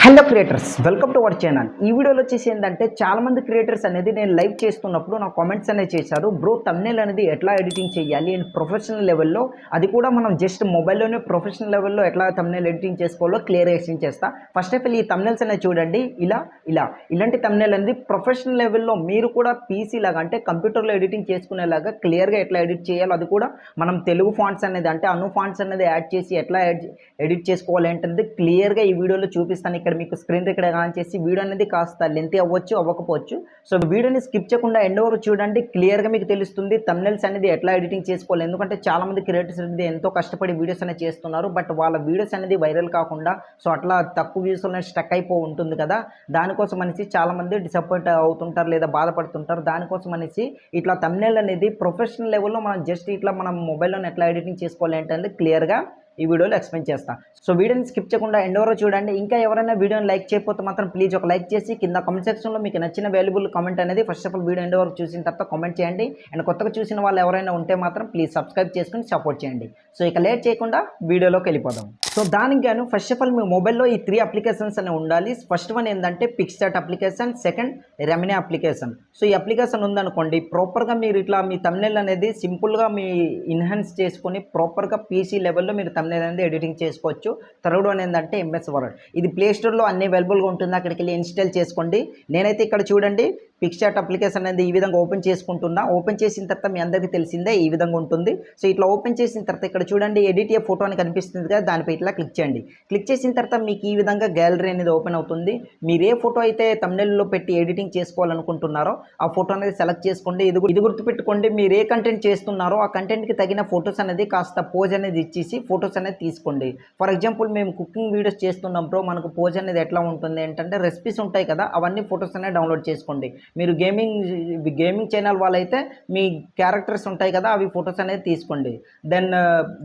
Hello creators, welcome to our channel. ఈ వీడియోలో వచ్చేసి ఏంటంటే చాలా మంది క్రియేటర్స్ అనేది నేను లైవ్ చేస్తున్నప్పుడు నా కామెంట్స్ అనేది చేశారు. బ్రో తమ్నెయిల్ అనేది ఎట్లా ఎడిటింగ్ చేయాలి అండ్ ప్రొఫెషనల్ లెవెల్లో, అది కూడా మనం జస్ట్ మొబైల్లోనే ప్రొఫెషనల్ లెవెల్లో ఎట్లా తమ్నెయిల్ ఎడిటింగ్ చేసుకోవాలో క్లియర్ ఎక్స్ప్లెయిన్ చేస్తా. ఫస్ట్ ఆఫ్ ఆల్ ఈ తమ్నెయిల్స్ అనేది చూడండి, ఇలాంటి తమ్నెయిల్ అనేది ప్రొఫెషనల్ లెవెల్లో మీరు కూడా పీసీ లాగా అంటే కంప్యూటర్లో ఎడిటింగ్ చేసుకునేలాగా క్లియర్గా ఎట్లా ఎడిట్ చేయాలో, అది కూడా మనం తెలుగు ఫాంట్స్ అనేది అంటే అను ఫాంట్స్ అనేది యాడ్ చేసి ఎట్లా ఎడిట్ చేసుకోవాలి ఏంటనేది క్లియర్గా ఈ వీడియోలో చూపిస్తాను. ఇక్కడ మీకు స్క్రీన్ రికార్డ్ ఆన్ చేసి వీడియో అనేది కాస్త లెంతీ అవ్వచ్చు, అవ్వకపోవచ్చు. సో వీడియోని స్కిప్ చేయకుండా ఎండ్ వరకు చూడండి, క్లియర్గా మీకు తెలుస్తుంది తమ్నెయిల్స్ అనేది ఎట్లా ఎడిటింగ్ చేసుకోవాలి. ఎందుకంటే చాలా మంది క్రియేటర్స్ అనేది ఎంతో కష్టపడి వీడియోస్ అనేది చేస్తున్నారు, బట్ వాళ్ళ వీడియోస్ అనేది వైరల్ కాకుండా సో అట్లా తక్కువ వ్యూస్ అనేది స్టక్ అయిపో ఉంటుంది కదా. దానికోసం అనేసి చాలా మంది డిసప్పాయింట్ అవుతుంటారు లేదా బాధపడుతుంటారు. దానికోసం అనేసి ఇట్లా తమ్నెయిల్ అనేది ప్రొఫెషనల్ లెవెల్లో మనం జస్ట్ ఇట్లా మనం మొబైల్లో ఎట్లా ఎడిటింగ్ చేసుకోవాలి ఏంటంటే క్లియర్గా ఈ వీడియోలో ఎక్స్ప్లెయిన్ చేస్తా. సో వీడియోని స్కిప్ చేయకుండా ఎండ్ వరకు చూడండి. ఇంకా ఎవరైనా వీడియోని లైక్ చేయకపోతే మాత్రం ప్లీజ్ ఒక లైక్ చేసి కింద కామెంట్ సెక్షన్లో మీకు నచ్చిన వాల్యుబుల్ కామెంట్ అనేది first of all video end వరకు చూసిన తర్వాత కామెంట్ చేయండి. అండ్ కొత్తగా చూసిన వాళ్ళు ఎవరైనా ఉంటే మాత్రం ప్లీజ్ సబ్స్క్రైబ్ చేసుకుని సపోర్ట్ చేయండి. సో ఇక లేట్ చేయకుండా వీడియోలోకి వెళ్ళిపోదాం. సో దానికి గాను ఫస్ట్ ఆఫ్ ఆల్ మీ మొబైల్లో ఈ 3 అప్లికేషన్స్ అనేవి ఉండాలి. ఫస్ట్ వన్ ఏంటంటే PicsArt application, second Remini application. So ఈ అప్లికేషన్ ఉందనుకోండి, ప్రాపర్గా మీరు ఇట్లా మీ తమ్నెయిల్ అనేది సింపుల్గా మీ ఇన్హాన్స్ చేసుకొని ప్రాపర్గా పీసీ లెవెల్లో మీరు తమ్నెయిల్ అనేది ఎడిటింగ్ చేసుకోవచ్చు. థర్డ్ వన్ ఏంటంటే ఎంఎస్ వర్డ్. ఇది ప్లే స్టోర్లో అన్ని అవైలబుల్గా ఉంటుంది, అక్కడికి వెళ్ళి ఇన్స్టాల్ చేసుకోండి. నేనైతే ఇక్కడ చూడండి పిక్సార్ట్ అప్లికేషన్ అనేది ఈ విధంగా ఓపెన్ చేసుకుంటున్నా. ఓపెన్ చేసిన తర్వాత మీ అందరికీ తెలిసిందే ఈ విధంగా ఉంటుంది. సో ఇట్లా ఓపెన్ చేసిన తర్వాత ఇక్కడ చూడండి ఎడిట్ ఏ ఫోటో అని కనిపిస్తుంది కదా, దానిపై ఇట్లా క్లిక్ చేయండి. క్లిక్ చేసిన తర్వాత మీకు ఈ విధంగా గ్యాలరీ అనేది ఓపెన్ అవుతుంది. మీరు ఏ ఫోటో అయితే తమ్నెయిల్లో పెట్టి ఎడిటింగ్ చేసుకోవాలనుకుంటున్నారో ఆ ఫోటో అనేది సెలెక్ట్ చేసుకోండి. ఇది గుర్తుపెట్టుకోండి, మీరు ఏ కంటెంట్ చేస్తున్నారో ఆ కంటెంట్కి తగిన ఫొటోస్ అనేది కాస్త పోజ్ అనేది ఇచ్చేసి ఫొటోస్ అనేది తీసుకోండి. ఫర్ ఎగ్జాంపుల్ మేము కుకింగ్ వీడియోస్ చేస్తున్నాం బ్రో, మనకు పోజ్ అనేది ఎట్లా ఉంటుంది ఏంటంటే రెసిపీస్ ఉంటాయి కదా, అవన్నీ ఫొటోస్ అనేది డౌన్లోడ్ చేసుకోండి. మీరు గేమింగ్ ఛానల్ వాళ్ళైతే మీ క్యారెక్టర్స్ ఉంటాయి కదా, అవి ఫొటోస్ అనేది తీసుకోండి. దెన్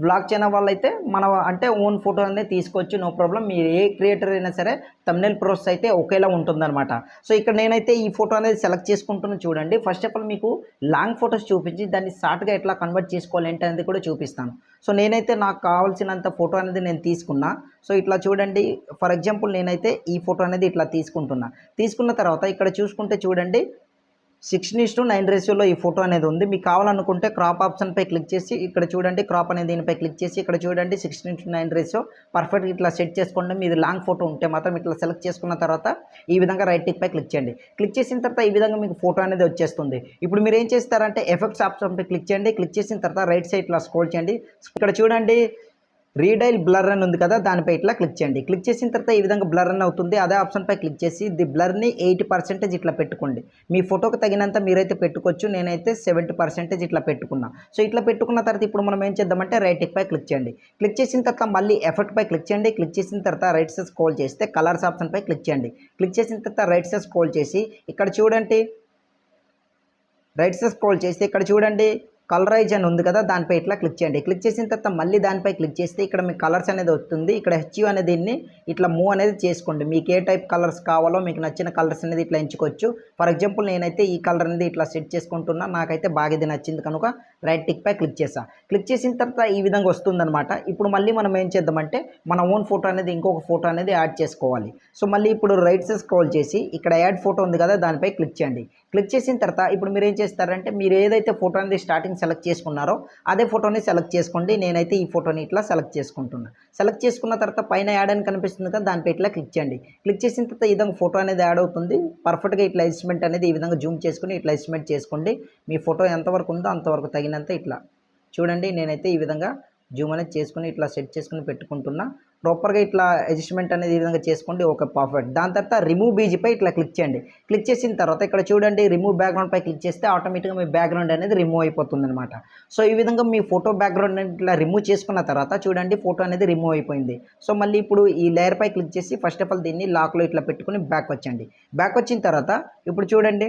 వ్లాగ్ ఛానల్ వాళ్ళైతే మన అంటే ఓన్ ఫోటో అనేది తీసుకోవచ్చు, నో ప్రాబ్లం. మీరు ఏ క్రియేటర్ అయినా సరే తమ్నెయిల్ ప్రాసెస్ అయితే ఒకేలా ఉంటుందన్నమాట. సో ఇక్కడ నేనైతే ఈ ఫోటో అనేది సెలెక్ట్ చేసుకుంటున్నాను. చూడండి ఫస్ట్ ఆఫ్ ఆల్ మీకు లాంగ్ ఫొటోస్ చూపించి దాన్ని షార్ట్గా ఎట్లా కన్వర్ట్ చేసుకోవాలి ఏంటనేది కూడా చూపిస్తాను. సో నేనైతే నాకు కావాల్సినంత ఫోటో అనేది నేను తీసుకున్నా. సో ఇట్లా చూడండి, ఫర్ ఎగ్జాంపుల్ నేనైతే ఈ ఫోటో అనేది ఇట్లా తీసుకున్న తర్వాత ఇక్కడ చూసుకుంటే చూడండి 16:9 రేషియోలో ఈ ఫోటో అనేది ఉంది. మీకు కావాలనుకుంటే క్రాప్ ఆప్షన్పై క్లిక్ చేసి ఇక్కడ చూడండి క్రాప్ అనేది దీనిపై క్లిక్ చేసి ఇక్కడ చూడండి 16:9 రేషియో పర్ఫెక్ట్ ఇట్లా సెట్ చేసుకోండి. మీది లాంగ్ ఫోటో ఉంటే మాత్రం ఇట్లా సెలెక్ట్ చేసుకున్న తర్వాత ఈ విధంగా రైట్ టిక్ పై క్లిక్ చేయండి. క్లిక్ చేసిన తర్వాత ఈ విధంగా మీకు ఫోటో అనేది వచ్చేస్తుంది. ఇప్పుడు మీరు ఏం చేస్తారంటే ఎఫెక్ట్స్ ఆప్షన్పై క్లిక్ చేయండి. క్లిక్ చేసిన తర్వాత రైట్ సైడ్ ఇట్లా స్క్రోల్ చేయండి. ఇక్కడ చూడండి రీడైల్ బ్లర్ అని ఉంది కదా, దానిపై ఇట్లా క్లిక్ చేయండి. క్లిక్ చేసిన తర్వాత ఈ విధంగా బ్లర్ అని అవుతుంది. అదే ఆప్షన్పై క్లిక్ చేసి ది బ్లర్ని 80% ఇట్లా పెట్టుకోండి. మీ ఫోటోకి తగినంత మీరైతే పెట్టుకోవచ్చు. నేనైతే 70% ఇట్లా పెట్టుకున్నా. సో ఇట్లా పెట్టుకున్న తర్వాత ఇప్పుడు మనం ఏం చేద్దామంటే రైట్ టిక్ పై క్లిక్ చేయండి. క్లిక్ చేసిన తర్వాత మళ్ళీ ఎఫెక్ట్ పై క్లిక్ చేయండి. క్లిక్ చేసిన తర్వాత రైట్ సైడ్ స్క్రోల్ చేస్తే కలర్స్ ఆప్షన్పై క్లిక్ చేయండి. క్లిక్ చేసిన తర్వాత రైట్ సైడ్ స్క్రోల్ చేసి ఇక్కడ చూడండి ఇక్కడ చూడండి కలరైజ్ అని ఉంది కదా, దానిపై ఇట్లా క్లిక్ చేయండి. క్లిక్ చేసిన తర్వాత మళ్ళీ దానిపై క్లిక్ చేస్తే ఇక్కడ మీకు కలర్స్ అనేది వస్తుంది. ఇక్కడ హెచ్యూ అనే దీన్ని ఇట్లా మూవ్ అనేది చేసుకోండి. మీకు ఏ టైప్ కలర్స్ కావాలో మీకు నచ్చిన కలర్స్ అనేది ఇట్లా ఎంచుకోవచ్చు. ఫర్ ఎగ్జాంపుల్ నేనైతే ఈ కలర్ అనేది ఇట్లా సెట్ చేసుకుంటున్నా, నాకైతే బాగా ఇది నచ్చింది కనుక రైట్ టిక్ పై క్లిక్ చేసా. క్లిక్ చేసిన తర్వాత ఈ విధంగా వస్తుందన్నమాట. ఇప్పుడు మళ్ళీ మనం ఏం చేద్దామంటే మన ఓన్ ఫోటో అనేది ఇంకొక ఫోటో అనేది యాడ్ చేసుకోవాలి. సో మళ్ళీ ఇప్పుడు రైట్ సైడ్ స్క్రోల్ చేసి ఇక్కడ యాడ్ ఫోటో ఉంది కదా, దానిపై క్లిక్ చేయండి. క్లిక్ చేసిన తర్వాత ఇప్పుడు మీరు ఏం చేస్తారంటే మీరు ఏదైతే ఫోటో అనేది స్టార్టింగ్ సెలెక్ట్ చేసుకున్నారో అదే ఫోటోని సెలెక్ట్ చేసుకోండి. నేనైతే ఈ ఫోటోని ఇట్లా సెలెక్ట్ చేసుకుంటున్నా. సెలెక్ట్ చేసుకున్న తర్వాత పైన యాడ్ అని కనిపిస్తుంది కదా, దానిపై ఇట్లా క్లిక్ చేయండి. క్లిక్ చేసిన తర్వాత ఈ విధంగా ఫోటో అనేది యాడ్ అవుతుంది. పర్ఫెక్ట్గా ఇట్లా అడ్జస్ట్మెంట్ అనేది ఈ విధంగా జూమ్ చేసుకుని ఇట్లా అడ్జస్ట్మెంట్ చేసుకోండి. మీ ఫోటో ఎంతవరకు ఉందో అంతవరకు తగినంత ఇట్లా చూడండి. నేనైతే ఈ విధంగా జూమ్ అనేది చేసుకుని ఇట్లా సెట్ చేసుకుని పెట్టుకుంటున్నా. ప్రాపర్గా ఇట్లా అడ్జస్ట్మెంట్ అనేది ఈ విధంగా చేసుకోండి. Okay perfect. దాని తర్వాత రిమూవ్ బీజీపై ఇట్లా క్లిక్ చేయండి. క్లిక్ చేసిన తర్వాత ఇక్కడ చూడండి రిమూవ్ బ్యాక్గ్రౌండ్ పై క్లిక్ చేస్తే ఆటోమేటిక్గా మీ బ్యాక్గ్రౌండ్ అనేది రిమూవ్ అయిపోతుంది అనమాట. సో ఈ విధంగా మీ ఫోటో బ్యాక్గ్రౌండ్ అనేది ఇట్లా రిమూవ్ చేసుకున్న తర్వాత చూడండి ఫోటో అనేది రిమూవ్ అయిపోయింది. సో మళ్ళీ ఇప్పుడు ఈ లేయర్ పై క్లిక్ చేసి ఫస్ట్ ఆఫ్ ఆల్ దీన్ని లాక్లో ఇట్లా పెట్టుకుని బ్యాక్ వచ్చండి. బ్యాక్ వచ్చిన తర్వాత ఇప్పుడు చూడండి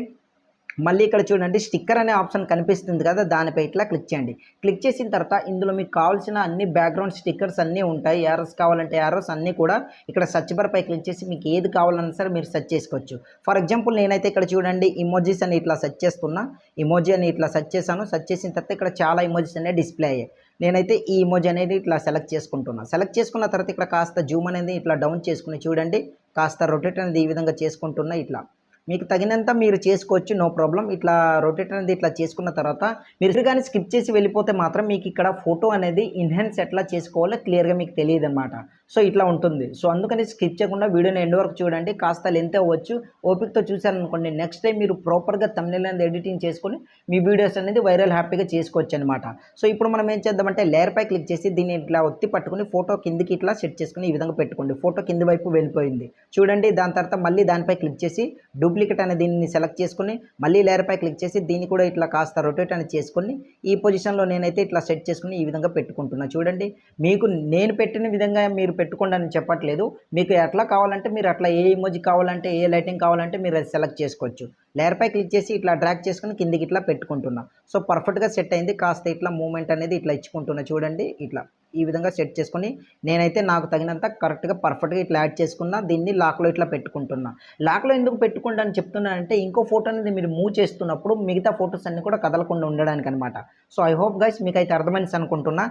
మళ్ళీ ఇక్కడ చూడండి స్టిక్కర్ అనే ఆప్షన్ కనిపిస్తుంది కదా, దానిపై ఇట్లా క్లిక్ చేయండి. క్లిక్ చేసిన తర్వాత ఇందులో మీకు కావాల్సిన అన్ని బ్యాక్గ్రౌండ్ స్టిక్కర్స్ అన్నీ ఉంటాయి. యారోస్ కావాలంటే యారోస్ అన్నీ కూడా ఇక్కడ సర్చ్ బార్ పై క్లిక్ చేసి మీకు ఏది కావాలన్నా సరే మీరు సెర్చ్ చేసుకోవచ్చు. ఫర్ ఎగ్జాంపుల్ నేనైతే ఇక్కడ చూడండి ఇమోజీస్ అని ఇట్లా సెర్చ్ చేస్తున్నా. ఇమోజీ అని ఇట్లా సెర్చ్ చేశాను. సెర్చ్ చేసిన తర్వాత ఇక్కడ చాలా ఇమోజీస్ అనేవి డిస్ప్లే అయ్యాయి. నేనైతే ఈ ఇమోజీ అనేది ఇట్లా సెలెక్ట్ చేసుకుంటున్నా. సెలెక్ట్ చేసుకున్న తర్వాత ఇక్కడ కాస్త జూమ్ అనేది ఇట్లా డౌన్ చేసుకొని చూడండి, కాస్త రొటేట్ అనేది ఈ విధంగా చేసుకుంటున్నా ఇట్లా. మీకు తగినంత మీరు చేసుకోవచ్చు, నో ప్రాబ్లమ్. ఇట్లా రొటేట్ అనేది ఇట్లా చేసుకున్న తర్వాత మీరు కానీ స్కిప్ చేసి వెళ్ళిపోతే మాత్రం మీకు ఇక్కడ ఫోటో అనేది ఎన్హాన్స్ ఎట్లా చేసుకోవాలో క్లియర్‌గా మీకు తెలియదనమాట. సో, ఇట్లా ఉంటుంది. సో, అందుకని స్కిప్ చేయకుండా వీడియోని ఎండ్ వరకు చూడండి. కాస్త లెంత్ అవ్వచ్చు. ఓపికతో చూసారనుకోండి నెక్స్ట్ టైం మీరు ప్రాపర్‌గా థంబ్‌నెయిల్ అనేది ఎడిటింగ్ చేసుకొని మీ వీడియోస్ అనేది వైరల్ హ్యాపీగా చేసుకోవచ్చనమాట. సో, ఇప్పుడు మనం ఏం చేద్దామంటే లేయర్‌పై క్లిక్ చేసి దీన్ని ఇట్లా ఒత్తి పట్టుకొని ఫోటో కిందకి ఇట్లా సెట్ చేసుకొని ఈ విధంగా పెట్టుకోండి. ఫోటో కింది వైపు వెళ్ళిపోయింది. చూడండి దాని తర్వాత మళ్ళీ దానిపై క్లిక్ చేసి డూప్లికేట్ అనే దీన్ని సెలెక్ట్ చేసుకొని మళ్ళీ లేయర్‌పై క్లిక్ చేసి దీన్ని కూడా ఇట్లా కాస్త రొటేట్ అనేది చేసుకొని ఈ పొజిషన్‌లో నేనైతే ఇట్లా సెట్ చేసుకొని ఈ విధంగా పెట్టుకుంటున్నా. చూడండి మీకు నేను పెట్టిన విధంగా మీరు పెట్టుకోండి అని చెప్పట్లేదు. మీకు ఎట్లా కావాలంటే మీరు అట్లా ఏ ఇమోజీ కావాలంటే ఏ లైటింగ్ కావాలంటే మీరు అది సెలెక్ట్ చేసుకోవచ్చు. లేయర్‌పై క్లిక్ చేసి ఇట్లా డ్రాగ్ చేసుకొని కిందికి ఇట్లా పెట్టుకుంటున్నా. సో, పర్ఫెక్ట్‌గా సెట్ అయింది. కాస్త ఇట్లా మూవ్‌మెంట్ అనేది ఇట్లా ఇచ్చుకుంటున్నా చూడండి ఇట్లా. ఈ విధంగా సెట్ చేసుకొని నేనైతే నాకు తగినంత కరెక్ట్‌గా పర్ఫెక్ట్‌గా ఇట్లా యాడ్ చేసుకున్నా. దీన్ని లాక్‌లో ఇట్లా పెట్టుకుంటున్నా. లాక్‌లో ఎందుకు పెట్టుకోండి అని చెప్తున్నానంటే ఇంకో ఫోటో అనేది మీరు మూవ్ చేస్తున్నప్పుడు మిగతా ఫోటోస్ అన్నీ కూడా కదలకుండా ఉండడానికనమాట. సో, ఐ హోప్ గైస్ మీకైతే అర్థమైంది అనుకుంటున్నా.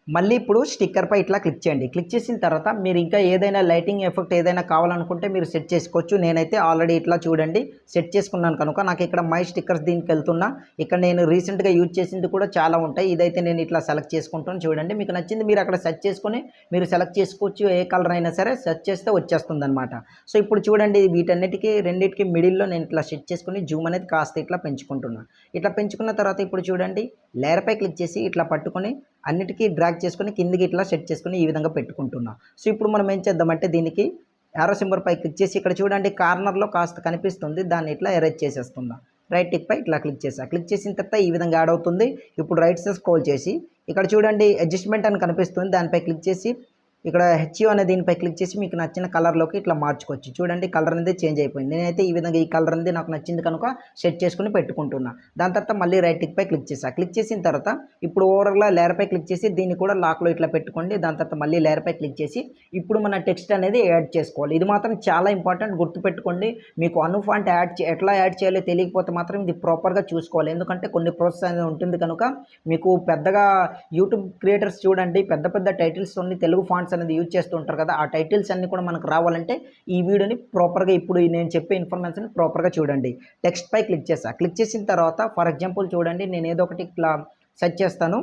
మళ్ళీ ఇప్పుడు స్టిక్కర్‌పై ఇట్లా క్లిక్ చేయండి. క్లిక్ చేసిన తర్వాత మీరు ఇంకా ఏదైనా లైటింగ్ ఎఫెక్ట్ ఏదైనా కావాలనుకుంటే మీరు సెట్ చేసుకోవచ్చు. నేనైతే ఆల్రెడీ ఇట్లా చూడండి సెట్ చేసుకున్నాను కనుక నాకు ఇక్కడ మై స్టిక్కర్స్ దీనికెళ్తున్నా. ఇక్కడ నేను రీసెంట్‌గా యూజ్ చేసింది కూడా చాలా ఉంటాయి. ఇదైతే నేను ఇట్లా సెలెక్ట్ చేసుకుంటాను చూడండి. మీకు నచ్చింది మీరు అక్కడ సెర్చ్ చేసుకొని మీరు సెలెక్ట్ చేసుకోవచ్చు. ఏ కలర్ అయినా సరే సెర్చ్ చేస్తే వచ్చేస్తుందనమాట. సో, ఇప్పుడు చూడండి వీటన్నిటికి రెండిటికి మిడిల్‌లో నేను ఇట్లా సెట్ చేసుకొని జూమ్ అనేది కాస్త ఇట్లా పెంచుకుంటున్నా. ఇట్లా పెంచుకున్న తర్వాత ఇప్పుడు చూడండి లేయర్‌పై క్లిక్ చేసి ఇట్లా పట్టుకొని అన్నిటికీ డ్రాగ్ చేసుకొని కిందికి ఇట్లా సెట్ చేసుకొని ఈ విధంగా పెట్టుకుంటున్నా. సో, ఇప్పుడు మనం ఏం చేద్దామంటే దీనికి యారో సింబల్ పై క్లిక్ చేసి ఇక్కడ చూడండి కార్నర్‌లో కాస్త కనిపిస్తుంది. దాన్ని ఇట్లా ఎరేజ్ చేసేస్తున్నా. రైట్ టిక్ పై ఇట్లా క్లిక్ చేసా. క్లిక్ చేసిన తర్వాత ఈ విధంగా యాడ్ అవుతుంది. ఇప్పుడు రైట్ సైడ్ స్క్రోల్ చేసి ఇక్కడ చూడండి అడ్జస్ట్‌మెంట్ అని కనిపిస్తుంది. దానిపై క్లిక్ చేసి ఇక్కడ హెచ్యూ అనే దీనిపై క్లిక్ చేసి మీకు నచ్చిన కలర్‌లోకి ఇట్లా మార్చుకోవచ్చు. చూడండి కలర్ అనేది చేంజ్ అయిపోయింది. నేనైతే ఈ విధంగా ఈ కలర్ అనేది నాకు నచ్చింది కనుక సెట్ చేసుకొని పెట్టుకుంటున్నా. దాని తర్వాత మళ్ళీ రైట్ టిక్ పై క్లిక్ చేసా. క్లిక్ చేసిన తర్వాత ఇప్పుడు ఓవరాల్‌గా లేయర్‌పై క్లిక్ చేసి దీన్ని కూడా లాక్‌లో ఇట్లా పెట్టుకోండి. దాని తర్వాత మళ్ళీ లేయర్‌పై క్లిక్ చేసి ఇప్పుడు మన టెక్స్ట్ అనేది యాడ్ చేసుకోవాలి. ఇది మాత్రం చాలా ఇంపార్టెంట్ గుర్తుపెట్టుకోండి. మీకు అను ఫాంట్ ఎట్లా యాడ్ చేయాలో తెలియకపోతే మాత్రం ఇది ప్రాపర్‌గా చూసుకోవాలి. ఎందుకంటే కొన్ని ప్రాసెస్ అనేది ఉంటుంది కనుక మీకు పెద్దగా యూట్యూబ్ క్రియేటర్స్ చూడండి పెద్ద పెద్ద టైటిల్స్‌తోని తెలుగు ఫాంట్స్ అనేది యూజ్ చేస్తూ ఉంటారు కదా! ఆ టైటిల్స్ అన్నీ కూడా మనకు రావాలంటే ఈ వీడియోని ప్రాపర్‌గా ఇప్పుడు నేను చెప్పే ఇన్ఫర్మేషన్ ప్రాపర్‌గా చూడండి. టెక్స్ట్ పై క్లిక్ చేసా. క్లిక్ చేసిన తర్వాత ఫర్ ఎగ్జాంపుల్ చూడండి నేను ఏదో ఒకటి ఇట్లా సెర్చ్ చేస్తాను.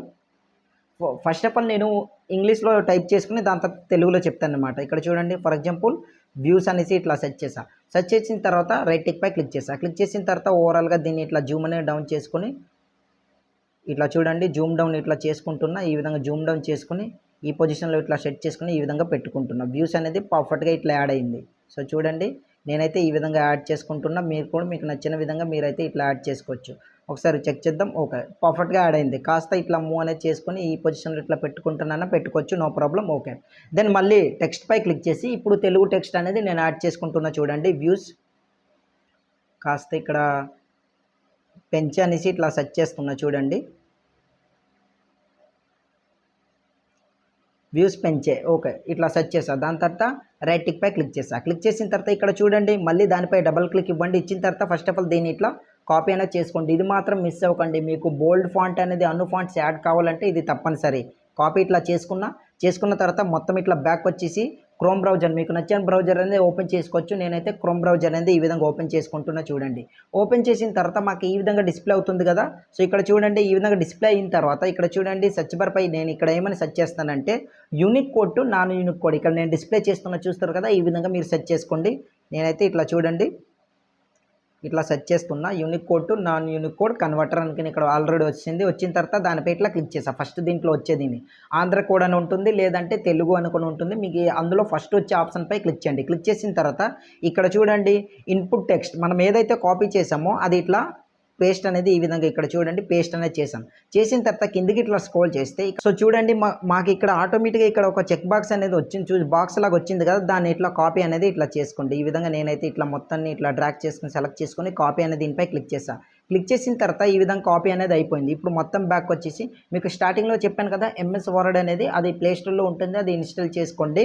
ఫస్ట్ ఆఫ్ ఆల్ నేను ఇంగ్లీష్‌లో టైప్ చేసుకొని దాని తర్వాత తెలుగులో చెప్తానన్నమాట. ఇక్కడ చూడండి ఫర్ ఎగ్జాంపుల్ వ్యూస్ అనేసి ఇట్లా సెర్చ్ చేసా. సెర్చ్ చేసిన తర్వాత రైట్ టిక్ పై క్లిక్ చేసా. క్లిక్ చేసిన తర్వాత ఓవరాల్‌గా దీన్ని ఇట్లా జూమ్ అనేది డౌన్ చేసుకొని ఇట్లా చూడండి జూమ్ డౌన్ ఇట్లా చేసుకుంటున్నా. ఈ విధంగా జూమ్ డౌన్ చేసుకొని ఈ పొజిషన్‌లో ఇట్లా సెట్ చేసుకొని ఈ విధంగా పెట్టుకుంటున్నా. వ్యూస్ అనేది పర్ఫెక్ట్‌గా ఇట్లా యాడ్ అయింది. సో, చూడండి నేనైతే ఈ విధంగా యాడ్ చేసుకుంటున్నా. మీరు కూడా మీకు నచ్చిన విధంగా మీరైతే ఇట్లా యాడ్ చేసుకోవచ్చు. ఒకసారి చెక్ చేద్దాం. ఓకే. పర్ఫెక్ట్‌గా యాడ్ అయింది. కాస్త ఇట్లా మూవ్ అనేది చేసుకొని ఈ పొజిషన్‌లో ఇట్లా పెట్టుకుంటున్నానా పెట్టుకోవచ్చు. No problem. ఓకే. దెన్ మళ్ళీ టెక్స్ట్ పై క్లిక్ చేసి ఇప్పుడు తెలుగు టెక్స్ట్ అనేది నేను యాడ్ చేసుకుంటున్నా చూడండి. వ్యూస్ కాస్త ఇక్కడ పెంచి అనేసి ఇట్లా సెర్చ్ చేస్తున్నా చూడండి. వ్యూస్ పెంచే ఓకే. ఇట్లా సెర్చ్ చేసా. దాని తర్వాత రైట్ టిక్ పై క్లిక్ చేసా. క్లిక్ చేసిన తర్వాత ఇక్కడ చూడండి మళ్ళీ దానిపై డబుల్ క్లిక్ ఇవ్వండి. ఇచ్చిన తర్వాత ఫస్ట్ ఆఫ్ ఆల్ దీన్ని ఇట్లా కాపీ అనేది చేసుకోండి. ఇది మాత్రం మిస్ అవ్వకండి. మీకు బోల్డ్ ఫాంట్ అనేది అను ఫాంట్స్ యాడ్ కావాలంటే ఇది తప్పనిసరి. కాపీ ఇట్లా చేసుకున్న తర్వాత మొత్తం ఇట్లా బ్యాక్ వచ్చేసి క్రోమ్ బ్రౌజర్ మీకు నచ్చిన బ్రౌజర్ అనేది ఓపెన్ చేసుకోవచ్చు. నేనైతే క్రోమ్ బ్రౌజర్ అనేది ఈ విధంగా ఓపెన్ చేసుకుంటున్నా చూడండి. ఓపెన్ చేసిన తర్వాత మాకు ఈ విధంగా డిస్ప్లే అవుతుంది కదా! సో, ఇక్కడ చూడండి ఈ విధంగా డిస్ప్లే అయిన తర్వాత ఇక్కడ చూడండి సెర్చ్ బార్ పై నేను ఇక్కడ ఏమని సెర్చ్ చేస్తానంటే unique code to non unique code ఇక్కడ నేను డిస్ప్లే చేస్తున్నా చూస్తారు కదా! ఈ విధంగా మీరు సెర్చ్ చేసుకోండి. నేనైతే ఇట్లా చూడండి ఇట్లా సెర్చ్ చేస్తున్నా. Unique code to non unique code converter అనుకుని ఇక్కడ ఆల్రెడీ వచ్చింది. వచ్చిన తర్వాత దానిపై ఇట్లా క్లిక్ చేసా. ఫస్ట్ దీంట్లో వచ్చేదిని ఆంధ్ర కోడ్ అని ఉంటుంది. లేదంటే తెలుగు అనుకుని ఉంటుంది. మీకు అందులో ఫస్ట్ వచ్చే ఆప్షన్పై క్లిక్ చేయండి. క్లిక్ చేసిన తర్వాత ఇక్కడ చూడండి ఇన్పుట్ టెక్స్ట్ మనం ఏదైతే కాపీ చేసామో అది ఇట్లా పేస్ట్ అనేది ఈ విధంగా ఇక్కడ చూడండి పేస్ట్ అనేది చేశాను. చేసిన తర్వాత కిందికి ఇట్లా స్క్రోల్ చేస్తే సో, చూడండి మాకు ఇక్కడ ఆటోమేటిక్‌గా ఇక్కడ ఒక చెక్ బాక్స్ అనేది వచ్చింది బాక్స్ లాగా వచ్చింది కదా! దాన్ని ఇట్లా కాపీ అనేది ఇట్లా చేసుకోండి. ఈ విధంగా నేనైతే ఇట్లా మొత్తాన్ని ఇట్లా డ్రాగ్ చేసుకొని సెలెక్ట్ చేసుకొని కాపీ అనే దీనిపై క్లిక్ చేశా. క్లిక్ చేసిన తర్వాత ఈ విధంగా కాపీ అనేది అయిపోయింది. ఇప్పుడు మొత్తం బ్యాక్ వచ్చేసి మీకు స్టార్టింగ్లో చెప్పాను కదా ఎంఎస్ వర్డ్ అనేది అది ప్లే స్టోర్లో ఉంటుంది, అది ఇన్స్టాల్ చేసుకోండి.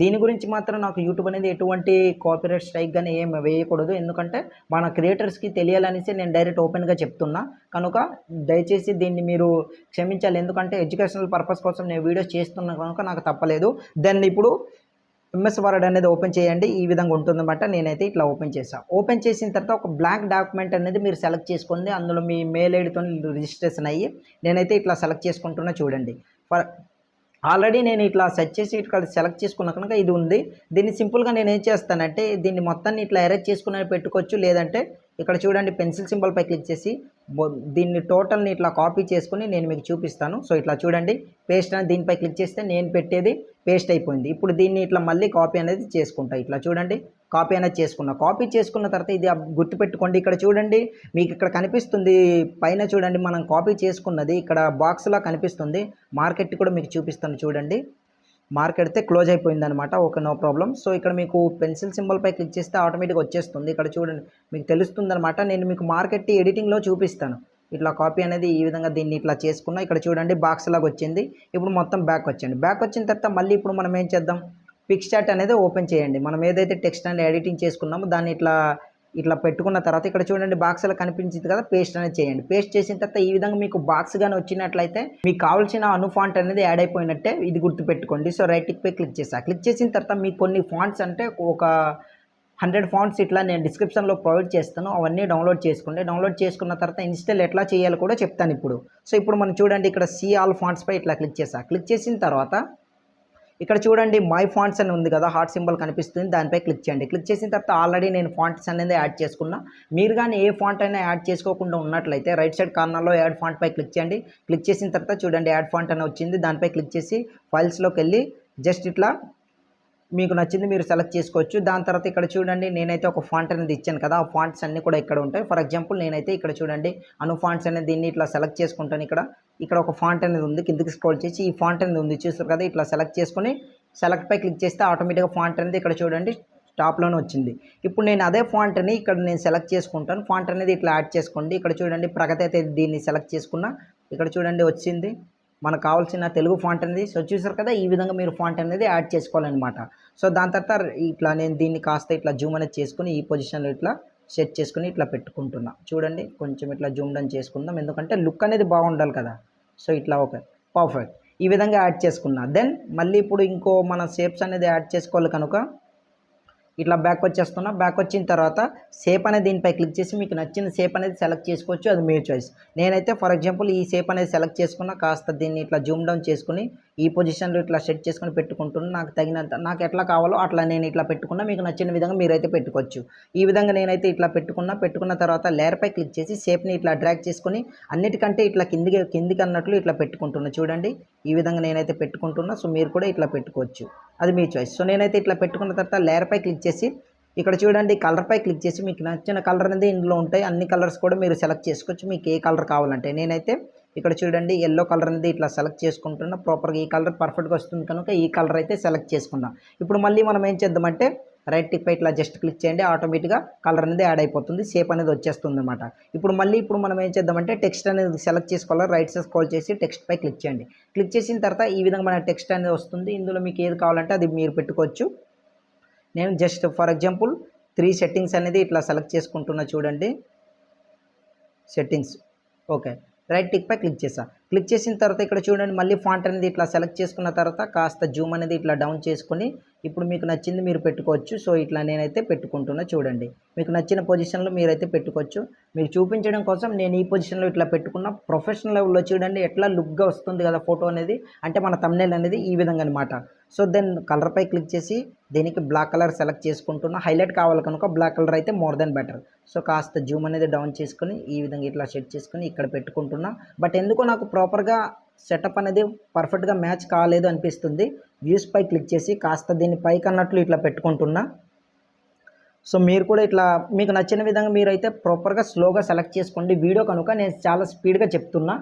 దీని గురించి మాత్రం నాకు యూట్యూబ్ అనేది ఎటువంటి కాపీరైట్ స్ట్రైక్ కానీ ఏం వేయకూడదు, ఎందుకంటే మన క్రియేటర్స్కి తెలియాలనేసి నేను డైరెక్ట్ ఓపెన్గా చెప్తున్నా. కనుక దయచేసి దీన్ని మీరు క్షమించాలి, ఎందుకంటే ఎడ్యుకేషనల్ పర్పస్ కోసం నేను వీడియోస్ చేస్తున్నా కనుక నాకు తప్పలేదు. దాన్ని ఇప్పుడు ఎంఎస్ వర్డ్ అనేది ఓపెన్ చేయండి. ఈ విధంగా ఉంటుందన్నమాట. నేనైతే ఇట్లా ఓపెన్ చేశాను. ఓపెన్ చేసిన తర్వాత ఒక బ్లాంక్ డాక్యుమెంట్ అనేది మీరు సెలెక్ట్ చేసుకోండి. అందులో మీ మెయిల్ ఐడితో రిజిస్ట్రేషన్ అయ్యి నేనైతే ఇట్లా సెలెక్ట్ చేసుకుంటున్నా చూడండి. ఆల్రెడీ నేను ఇట్లా సెర్చ్ చేసి ఇక్కడ సెలెక్ట్ చేసుకున్న కనుక ఇది ఉంది. దీన్ని సింపుల్గా నేను ఏం చేస్తానంటే దీన్ని మొత్తాన్ని ఇట్లా ఎరేజ్ చేసుకుని పెట్టుకోవచ్చు, లేదంటే ఇక్కడ చూడండి పెన్సిల్ సింబల్పై క్లిక్ చేసి దీన్ని టోటల్ని ఇట్లా కాపీ చేసుకుని నేను మీకు చూపిస్తాను. సో ఇట్లా చూడండి పేస్ట్ అని దీనిపై క్లిక్ చేస్తే నేను పెట్టేది పేస్ట్ అయిపోయింది. ఇప్పుడు దీన్ని ఇట్లా మళ్ళీ కాపీ అనేది చేసుకుంటా. ఇట్లా చూడండి కాపీ అనేది చేసుకున్నా. కాపీ చేసుకున్న తర్వాత ఇది గుర్తుపెట్టుకోండి. ఇక్కడ చూడండి మీకు ఇక్కడ కనిపిస్తుంది పైన చూడండి మనం కాపీ చేసుకున్నది ఇక్కడ బాక్స్లా కనిపిస్తుంది. మార్కెట్ కూడా మీకు చూపిస్తాను చూడండి. మార్కెట్ అయితే క్లోజ్ అయిపోయింది అనమాట. Okay, no problem. సో ఇక్కడ మీకు పెన్సిల్ సింబల్పై క్లిక్ చేస్తే ఆటోమేటిక్గా వచ్చేస్తుంది. ఇక్కడ చూడండి మీకు తెలుస్తుంది అనమాట. నేను మీకు మార్కెట్ ఎడిటింగ్లో చూపిస్తాను. ఇట్లా కాపీ అనేది ఈ విధంగా దీన్ని ఇట్లా చేసుకున్నా. ఇక్కడ చూడండి బాక్స్ లాగా వచ్చింది. ఇప్పుడు మొత్తం బ్యాక్ వచ్చండి. బ్యాక్ వచ్చిన తర్వాత మళ్ళీ ఇప్పుడు మనం ఏం చేద్దాం, పిక్చార్ట్ అనేది ఓపెన్ చేయండి. మనం ఏదైతే టెక్స్ట్ అనేది ఎడిటింగ్ చేసుకున్నామో దాన్ని ఇట్లా పెట్టుకున్న తర్వాత ఇక్కడ చూడండి బాక్స్ అలా కనిపించింది కదా, పేస్ట్ అనేది చేయండి. పేస్ట్ చేసిన తర్వాత ఈ విధంగా మీకు బాక్స్ కానీ వచ్చినట్లయితే మీకు కావాల్సిన ఫాంట్ అనేది యాడ్ అయిపోయినట్టే, ఇది గుర్తుపెట్టుకోండి. సో రైట్ పై క్లిక్ చేసా. క్లిక్ చేసిన తర్వాత మీకు కొన్ని ఫాంట్స్ అంటే ఒక 100 ఫాంట్స్ ఇట్లా నేను డిస్క్రిప్షన్లో ప్రొవైడ్ చేస్తాను, అవన్నీ డౌన్లోడ్ చేసుకోండి. డౌన్లోడ్ చేసుకున్న తర్వాత ఇన్స్టాల్ ఎట్లా చేయాలో కూడా చెప్తాను ఇప్పుడు. సో ఇప్పుడు మనం చూడండి ఇక్కడ సీ ఆల్ ఫాంట్స్పై ఇట్లా క్లిక్ చేసా. క్లిక్ చేసిన తర్వాత ఇక్కడ చూడండి మై ఫాంట్స్ అని ఉంది కదా, హార్ట్ సింబల్ కనిపిస్తుంది, దానిపై క్లిక్ చేయండి. క్లిక్ చేసిన తర్వాత ఆల్రెడీ నేను ఫాంట్స్ అనేది యాడ్ చేసుకున్నా. మీరు కానీ ఏ ఫాంట్ అయినా యాడ్ చేసుకోకుండా ఉన్నట్లయితే రైట్ సైడ్ కార్నర్లో యాడ్ ఫాంట్ పై క్లిక్ చేయండి. క్లిక్ చేసిన తర్వాత చూడండి యాడ్ ఫాంట్ అని వచ్చింది, దానిపై క్లిక్ చేసి ఫైల్స్లోకి వెళ్ళి జస్ట్ ఇట్లా మీకు నచ్చింది మీరు సెలెక్ట్ చేసుకోవచ్చు. దాని తర్వాత ఇక్కడ చూడండి నేనైతే ఒక ఫాంట్ అనేది ఇచ్చాను కదా, ఆ ఫాంట్స్ అన్నీ కూడా ఇక్కడ ఉంటాయి. ఫర్ ఎగ్జాంపుల్ నేనైతే ఇక్కడ చూడండి ఫాంట్స్ అనేది దీన్ని ఇట్లా సెలెక్ట్ చేసుకుంటాను. ఇక్కడ ఒక ఫాంట్ అనేది ఉంది, కిందకి స్క్రోల్ చేసి ఈ ఫాంట్ అనేది ఉంది చూస్తారు కదా, ఇట్లా సెలెక్ట్ చేసుకొని సెలెక్ట్ పై క్లిక్ చేస్తే ఆటోమేటిక్గా ఫాంట్ అనేది ఇక్కడ చూడండి టాప్లోనే వచ్చింది. ఇప్పుడు నేను అదే ఫాంట్ని ఇక్కడ నేను సెలెక్ట్ చేసుకుంటాను. ఫాంట్ అనేది ఇట్లా యాడ్ చేసుకోండి. ఇక్కడ చూడండి ప్రగతి అయితే దీన్ని సెలెక్ట్ చేసుకున్నా. ఇక్కడ చూడండి వచ్చింది మనకు కావాల్సిన తెలుగు ఫాంట్ అనేది. సో చూసారు కదా, ఈ విధంగా మీరు ఫాంట్ అనేది యాడ్ చేసుకోవాలన్నమాట. సో దాని తర్వాత ఇట్లా నేను దీన్ని కాస్త ఇట్లా జూమ్ అనేది చేసుకుని ఈ పొజిషన్లో ఇట్లా సెట్ చేసుకుని ఇట్లా పెట్టుకుంటున్నా. చూడండి కొంచెం ఇట్లా జూమ్ డౌన్ చేసుకుందాం, ఎందుకంటే లుక్ అనేది బాగుండాలి కదా. సో ఇట్లా ఓకే, పర్ఫెక్ట్. ఈ విధంగా యాడ్ చేసుకున్నా. దెన్ మళ్ళీ ఇప్పుడు ఇంకో మన షేప్స్ అనేది యాడ్ చేసుకోవాలి కనుక ఇట్లా బ్యాక్ వచ్చేస్తున్నా. బ్యాక్ వచ్చిన తర్వాత షేప్ అనేది దీనిపై క్లిక్ చేసి మీకు నచ్చిన షేప్ అనేది సెలెక్ట్ చేసుకోవచ్చు, అది మీ చాయిస్. నేనైతే ఫర్ ఎగ్జాంపుల్ ఈ షేప్ అనేది సెలెక్ట్ చేసుకున్నా. కాస్త దీన్ని ఇట్లా జూమ్ డౌన్ చేసుకుని ఈ పొజిషన్లో ఇట్లా సెట్ చేసుకుని పెట్టుకుంటున్నా. నాకు తగినంత నాకు ఎట్లా కావాలో అట్లా నేను ఇట్లా పెట్టుకున్నా. మీకు నచ్చిన విధంగా మీరైతే పెట్టుకోవచ్చు. ఈ విధంగా నేనైతే ఇట్లా పెట్టుకున్న తర్వాత లేయర్పై క్లిక్ చేసి షేప్ని ఇట్లా డ్రాగ్ చేసుకుని అన్నిటికంటే ఇట్లా కిందికి అన్నట్లు ఇట్లా పెట్టుకుంటున్నా. చూడండి ఈ విధంగా నేనైతే పెట్టుకుంటున్నా. సో మీరు కూడా ఇట్లా పెట్టుకోవచ్చు, అది మీ చాయిస్. సో నేనైతే ఇట్లా పెట్టుకున్న తర్వాత లేయర్పై క్లిక్ చేసి ఇక్కడ చూడండి కలర్పై క్లిక్ చేసి మీకు నచ్చిన కలర్ అనేది ఇందులో ఉంటాయి. అన్ని కలర్స్ కూడా మీరు సెలెక్ట్ చేసుకోవచ్చు, మీకు ఏ కలర్ కావాలంటే. నేనైతే ఇక్కడ చూడండి ఎల్లో కలర్ అనేది ఇట్లా సెలెక్ట్ చేసుకుంటున్నా. ప్రాపర్గా ఈ కలర్ పర్ఫెక్ట్గా వస్తుంది కనుక ఈ కలర్ అయితే సెలెక్ట్ చేసుకున్నా. ఇప్పుడు మళ్ళీ మనం ఏం చేద్దామంటే రైట్ టిక్ పై ఇట్లా జస్ట్ క్లిక్ చేయండి, ఆటోమేటిక్గా కలర్ అనేది యాడ్ అయిపోతుంది, షేప్ అనేది వచ్చేస్తుంది అనమాట. ఇప్పుడు మనం ఏం చేద్దామంటే టెక్స్ట్ అనేది సెలెక్ట్ చేసుకోవాలి. రైట్ సైడ్ స్క్రోల్ చేసి టెక్స్ట్ పై క్లిక్ చేయండి. క్లిక్ చేసిన తర్వాత ఈ విధంగా మన టెక్స్ట్ అనేది వస్తుంది. ఇందులో మీకు ఏది కావాలంటే అది మీరు పెట్టుకోవచ్చు. నేను జస్ట్ ఫర్ ఎగ్జాంపుల్ 3 సెట్టింగ్స్ అనేది ఇట్లా సెలెక్ట్ చేసుకుంటున్నా. చూడండి సెట్టింగ్స్, ఓకే. రైట్ టిక్ పై క్లిక్ చేసా. క్లిక్ చేసిన తర్వాత ఇక్కడ చూడండి మళ్ళీ ఫాంట్ అనేది ఇట్లా సెలెక్ట్ చేసుకున్న తర్వాత కాస్త జూమ్ అనేది ఇట్లా డౌన్ చేసుకొని ఇప్పుడు మీకు నచ్చింది మీరు పెట్టుకోవచ్చు. సో ఇట్లా నేనైతే పెట్టుకుంటున్నా. చూడండి మీకు నచ్చిన పొజిషన్లో మీరైతే పెట్టుకోవచ్చు. మీకు చూపించడం కోసం నేను ఈ పొజిషన్లో ఇట్లా పెట్టుకున్న. ప్రొఫెషనల్ లెవెల్లో చూడండి ఎట్లా లుక్గా వస్తుంది కదా ఫోటో అనేది, అంటే మన థంబ్నెయిల్ అనేది ఈ విధంగా అనమాట. సో దెన్ కలర్పై క్లిక్ చేసి దీనికి బ్లాక్ కలర్ సెలెక్ట్ చేసుకుంటున్నా. హైలైట్ కావాలి కనుక బ్లాక్ కలర్ అయితే మోర్ దెన్ బెటర్. సో కాస్త జూమ్ అనేది డౌన్ చేసుకొని ఈ విధంగా ఇట్లా సెట్ చేసుకొని ఇక్కడ పెట్టుకుంటున్నా. బట్ ఎందుకో నాకు ప్రాపర్గా సెటప్ అనేది పర్ఫెక్ట్గా మ్యాచ్ కాలేదు అనిపిస్తుంది. వ్యూస్ పై క్లిక్ చేసి కాస్త దీన్ని పైకి అన్నట్లు ఇట్లా పెట్టుకుంటున్నా. సో మీరు కూడా ఇట్లా మీకు నచ్చిన విధంగా మీరైతే ప్రాపర్గా స్లోగా సెలెక్ట్ చేసుకోండి. వీడియో కనుక నేను చాలా స్పీడ్గా చెప్తున్నా.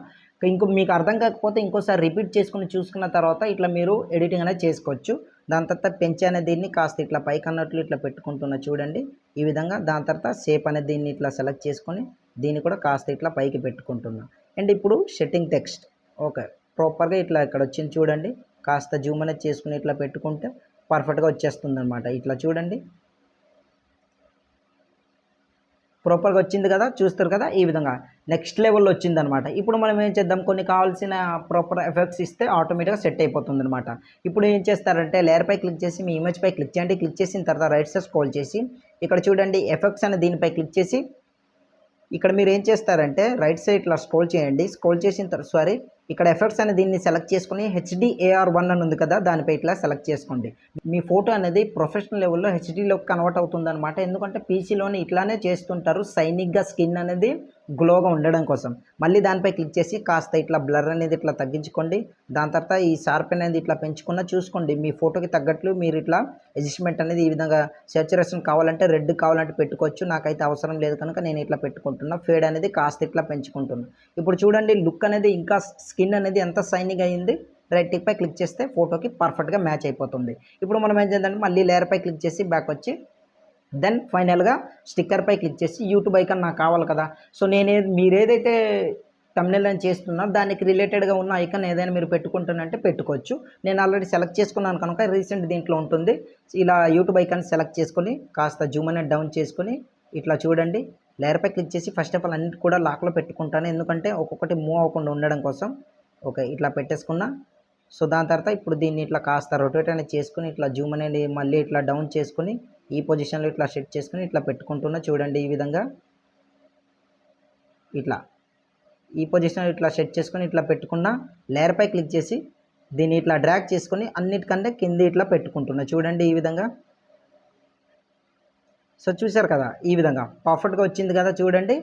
మీకు అర్థం కాకపోతే ఇంకోసారి రిపీట్ చేసుకుని చూసుకున్న తర్వాత ఇట్లా మీరు ఎడిటింగ్ అనేది చేసుకోవచ్చు. దాని తర్వాత పెంచి అనే దీన్ని కాస్త ఇట్లా పైకి అన్నట్లు ఇట్లా పెట్టుకుంటున్నా చూడండి ఈ విధంగా. దాని తర్వాత షేప్ అనే దీన్ని ఇట్లా సెలెక్ట్ చేసుకొని దీన్ని కూడా కాస్త ఇట్లా పైకి పెట్టుకుంటున్నా. అండ్ ఇప్పుడు సెట్టింగ్ టెక్స్ట్ ఓకే ప్రాపర్గా ఇట్లా ఇక్కడ వచ్చింది చూడండి. కాస్త జూమ్ అనేది చేసుకుని ఇట్లా పెట్టుకుంటే పర్ఫెక్ట్గా వచ్చేస్తుంది అనమాట. ఇట్లా చూడండి ప్రాపర్గా వచ్చింది కదా, చూస్తారు కదా ఈ విధంగా నెక్స్ట్ లెవెల్లో వచ్చిందనమాట. ఇప్పుడు మనం ఏం చేద్దాం, కొన్ని కావాల్సిన ప్రాపర్ ఎఫెక్ట్స్ ఇస్తే ఆటోమేటిక్గా సెట్ అయిపోతుంది అనమాట. ఇప్పుడు ఏం చేస్తారంటే లేయర్ పై క్లిక్ చేసి మీ ఇమేజ్ పై క్లిక్ చేయండి. క్లిక్ చేసిన తర్వాత రైట్ సైడ్ స్క్రోల్ చేసి ఇక్కడ చూడండి ఎఫెక్ట్స్ అనే దీనిపై క్లిక్ చేసి ఇక్కడ మీరు ఏం చేస్తారంటే రైట్ సైడ్ ఇట్లా స్క్రోల్ చేయండి. స్క్రోల్ చేసిన తర్వాత ఇక్కడ ఎఫెక్ట్స్ అనే దీన్ని సెలెక్ట్ చేసుకుని HDAR1 అని ఉంది కదా, దానిపై ఇట్లా సెలెక్ట్ చేసుకోండి. మీ ఫోటో అనేది ప్రొఫెషనల్ లెవెల్లో హెచ్డీలోకి కన్వర్ట్ అవుతుంది అనమాట. ఎందుకంటే పీసీలోని ఇట్లానే చేస్తుంటారు, సైనిక్గా స్కిన్ అనేది గ్లోగా ఉండడం కోసం. మళ్ళీ దానిపై క్లిక్ చేసి కాస్త ఇట్లా బ్లర్ అనేది ఇట్లా తగ్గించుకోండి. దాని తర్వాత ఈ షార్ప్ అనేది ఇట్లా పెంచుకున్న చూసుకోండి. మీ ఫోటోకి తగ్గట్లు మీరు ఇట్లా అడ్జస్ట్మెంట్ అనేది ఈ విధంగా సాచురేషన్ కావాలంటే రెడ్ కావాలంటే పెట్టుకోవచ్చు. నాకైతే అవసరం లేదు కనుక నేను ఇట్లా పెట్టుకుంటున్నా. ఫేడ్ అనేది కాస్త ఇట్లా పెంచుకుంటున్నా. ఇప్పుడు చూడండి లుక్ అనేది ఇంకా స్కిన్ అనేది ఎంత షైనింగ్ అయ్యింది. రైట్ టిక్ పై క్లిక్ చేస్తే ఫోటోకి పర్ఫెక్ట్గా మ్యాచ్ అయిపోతుంది. ఇప్పుడు మనం ఏం చేద్దాం, మళ్ళీ లేయర్ పై క్లిక్ చేసి బ్యాక్ వచ్చి దెన్ ఫైనల్గా స్టిక్కర్ పై క్లిక్ చేసి యూట్యూబ్ ఐకాన్ నాకు కావాలి కదా. సో మీరేదైతే తమ్నెల్ అని చేస్తున్నారు దానికి రిలేటెడ్గా ఉన్న ఐకాన్ ఏదైనా మీరు పెట్టుకుంటానంటే పెట్టుకోవచ్చు. నేను ఆల్రెడీ సెలెక్ట్ చేసుకున్నాను కనుక రీసెంట్ దీంట్లో ఉంటుంది. ఇలా యూట్యూబ్ ఐకాన్ సెలెక్ట్ చేసుకొని కాస్త జూమ్ అనేది డౌన్ చేసుకొని ఇట్లా చూడండి లేయర్ పై క్లిక్ చేసి ఫస్ట్ ఆఫ్ ఆల్ అన్నిటి కూడా లాక్లో పెట్టుకుంటాను, ఎందుకంటే ఒక్కొక్కటి మూవ్ అవ్వకుండా ఉండడం కోసం. ఓకే ఇట్లా పెట్టేసుకున్నా. సో దాని తర్వాత ఇప్పుడు దీన్ని ఇట్లా కాస్త రొటేట్ అనేది చేసుకుని ఇట్లా జూమ్ అనేది మళ్ళీ ఇట్లా డౌన్ చేసుకుని ఈ పొజిషన్లో ఇట్లా సెట్ చేసుకుని ఇట్లా పెట్టుకుంటున్నా చూడండి ఈ విధంగా. ఇట్లా ఈ పొజిషన్లో ఇట్లా సెట్ చేసుకొని ఇట్లా పెట్టుకున్న లేయర్ పై క్లిక్ చేసి దీన్ని ఇట్లా డ్రాగ్ చేసుకొని అన్నిటికంటే కింద ఇట్లా పెట్టుకుంటున్నా చూడండి ఈ విధంగా. సో చూసారు కదా ఈ విధంగా పర్ఫెక్ట్గా వచ్చింది కదా చూడండి.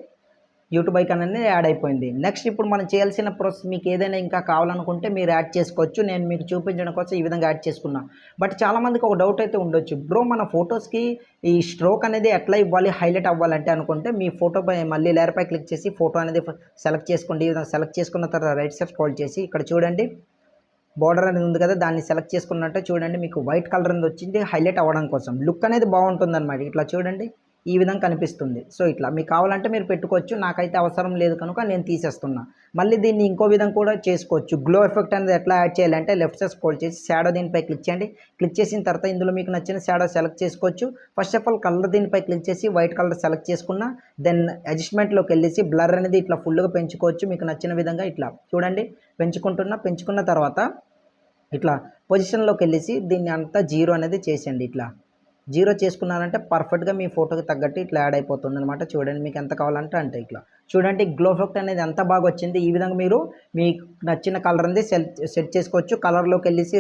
యూట్యూబ్ ఐకాన్ అనేది యాడ్ అయిపోయింది. నెక్స్ట్ ఇప్పుడు మనం చేయాల్సిన ప్రాసెస్, మీకు ఏదైనా ఇంకా కావాలనుకుంటే మీరు యాడ్ చేసుకోవచ్చు. నేను మీకు చూపించడం కోసం ఈ విధంగా యాడ్ చేసుకున్నా. బట్ చాలామందికి ఒక డౌట్ అయితే ఉండొచ్చు, బ్రో మన ఫొటోస్కి ఈ స్ట్రోక్ అనేది ఎట్లా ఇవ్వాలి, హైలైట్ అవ్వాలంటే అనుకుంటే మీ ఫోటో పై మళ్ళీ లేయర్ పై క్లిక్ చేసి ఫోటో అనేది సెలెక్ట్ చేసుకోండి. ఈ విధంగా సెలెక్ట్ చేసుకున్న తర్వాత రైట్ సైడ్ స్క్రోల్ చేసి ఇక్కడ చూడండి బార్డర్ అనేది ఉంది కదా, దాన్ని సెలెక్ట్ చేసుకున్నట్టే చూడండి మీకు వైట్ కలర్ అనేది వచ్చింది హైలైట్ అవ్వడం కోసం. లుక్ అనేది బాగుంటుంది అనమాట. ఇట్లా చూడండి ఈ విధంగా కనిపిస్తుంది. సో ఇట్లా మీకు కావాలంటే మీరు పెట్టుకోవచ్చు. నాకైతే అవసరం లేదు కనుక నేను తీసేస్తున్నా. మళ్ళీ దీన్ని ఇంకో విధంగా కూడా చేసుకోవచ్చు. గ్లో ఎఫెక్ట్ అనేది ఎట్లా యాడ్ చేయాలంటే లెఫ్ట్ సైడ్ స్క్రోల్ చేసి షాడో దీనిపై క్లిక్ చేయండి. క్లిక్ చేసిన తర్వాత ఇందులో మీకు నచ్చిన షాడో సెలెక్ట్ చేసుకోవచ్చు. ఫస్ట్ ఆఫ్ ఆల్ కలర్ దీనిపై క్లిక్ చేసి వైట్ కలర్ సెలెక్ట్ చేసుకున్న దెన్ అడ్జస్ట్మెంట్లోకి వెళ్ళేసి బ్లర్ అనేది ఇట్లా ఫుల్గా పెంచుకోవచ్చు మీకు నచ్చిన విధంగా. ఇట్లా చూడండి పెంచుకున్న తర్వాత ఇట్లా పొజిషన్లోకి వెళ్ళేసి దీన్ని అంతా జీరో అనేది చేసేయండి. ఇట్లా జీరో చేసుకున్నారంటే పర్ఫెక్ట్గా మీ ఫోటోకి తగ్గట్టు ఇట్లా యాడ్ అయిపోతుంది అనమాట. చూడండి మీకు ఎంత కావాలంటే అంటే ఇట్లా చూడండి గ్లో ఎఫెక్ట్ అనేది ఎంత బాగా వచ్చింది. ఈ విధంగా మీరు మీకు నచ్చిన కలర్ అనేది సెట్ చేసుకోవచ్చు. కలర్లోకి వెళ్ళేసి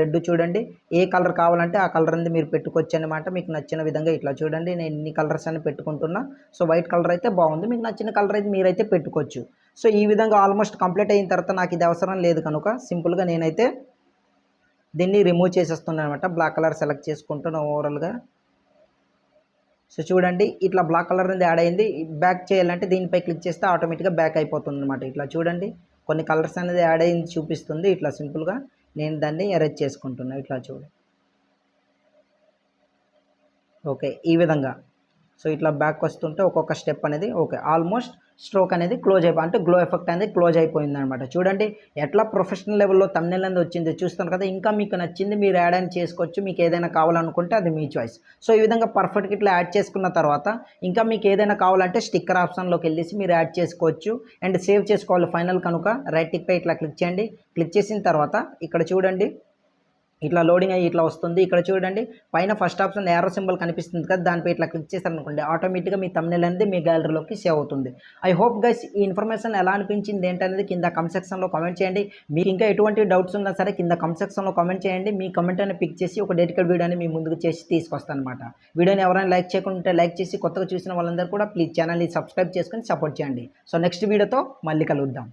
రెడ్ చూడండి ఏ కలర్ కావాలంటే ఆ కలర్ అనేది మీరు పెట్టుకోవచ్చు అనమాట. మీకు నచ్చిన విధంగా ఇట్లా చూడండి నేను ఇన్ని కలర్స్ అని పెట్టుకుంటున్నా. సో వైట్ కలర్ అయితే బాగుంది, మీకు నచ్చిన కలర్ అయితే మీరైతే పెట్టుకోవచ్చు. సో ఈ విధంగా ఆల్మోస్ట్ కంప్లీట్ అయిన తర్వాత నాకు ఇది అవసరం లేదు కనుక సింపుల్గా నేనైతే దీన్ని రిమూవ్ చేసేస్తున్నాను అనమాట. బ్లాక్ కలర్ సెలెక్ట్ చేసుకుంటున్నాను ఓవరాల్గా. సో చూడండి ఇట్లా బ్లాక్ కలర్ అనేది యాడ్ అయింది. బ్యాక్ చేయాలంటే దీనిపై క్లిక్ చేస్తే ఆటోమేటిక్గా బ్యాక్ అయిపోతుంది అనమాట. ఇట్లా చూడండి కొన్ని కలర్స్ అనేది యాడ్ అయింది చూపిస్తుంది. ఇట్లా సింపుల్గా నేను దాన్ని ఎరేజ్ చేసుకుంటున్నాను. ఇట్లా చూడండి ఓకే ఈ విధంగా. సో ఇట్లా బ్యాక్ వస్తుంటే ఒక్కొక్క స్టెప్ అనేది ఓకే ఆల్మోస్ట్ స్ట్రోక్ అనేది క్లోజ్ అంటే గ్లో ఎఫెక్ట్ అనేది క్లోజ్ అయిపోయింది అనమాట. చూడండి ఎట్లా ప్రొఫెషనల్ లెవెల్లో థంబ్నెయిల్ అనేది వచ్చింది చూస్తాను కదా. ఇంకా మీకు నచ్చింది మీరు యాడ్ అని చేసుకోవచ్చు. మీకు ఏదైనా కావాలనుకుంటే అది మీ చాయిస్. సో ఈ విధంగా పర్ఫెక్ట్గా ఇట్లా యాడ్ చేసుకున్న తర్వాత ఇంకా మీకు ఏదైనా కావాలంటే స్టిక్కర్ ఆప్షన్లోకి వెళ్ళేసి మీరు యాడ్ చేసుకోవచ్చు అండ్ సేవ్ చేసుకోవాలి ఫైనల్ కనుక రైట్ టిక్ పై ఇట్లా క్లిక్ చేయండి. క్లిక్ చేసిన తర్వాత ఇక్కడ చూడండి ఇట్లా లోడింగ్ అయ్యి ఇట్లా వస్తుంది. ఇక్కడ చూడండి పైన ఫస్ట్ ఆప్షన్ యారో సింబల్ కనిపిస్తుంది కదా, దానిపై ఇట్లా క్లిక్ చేస్తారనుకోండి ఆటోమేటిక్గా మీ థంబ్నెయిల్ అనేది మీ గ్యాలరీలోకి సేవ్ అవుతుంది. ఐ హోప్ గైస్ ఈ ఇన్ఫర్మేషన్ ఎలా అనిపించింది ఏంటనేది కింద కమెంట్ సెక్షన్లో కామెంట్ చేయండి. మీకు ఇంకా ఎటువంటి డౌట్స్ ఉన్నా సరే కింద కమెంట్ సెక్షన్లో కామెంట్ చేయండి. మీ కమెంట్ అనేది పిక్ చేసి ఒక డెడికేటెడ్ వీడియోని మీ ముందుకు చేసి తీసుకొస్తాను అనమాట. వీడియోని ఎవరైనా లైక్ చేయకుంటే లైక్ చేసి కొత్తగా చూసిన వాళ్ళందరూ కూడా ప్లీజ్ ఛానల్ని సబ్స్క్రైబ్ చేసుకొని సపోర్ట్ చేయండి. సో నెక్స్ట్ వీడియోతో మళ్ళీ కలుద్దాం.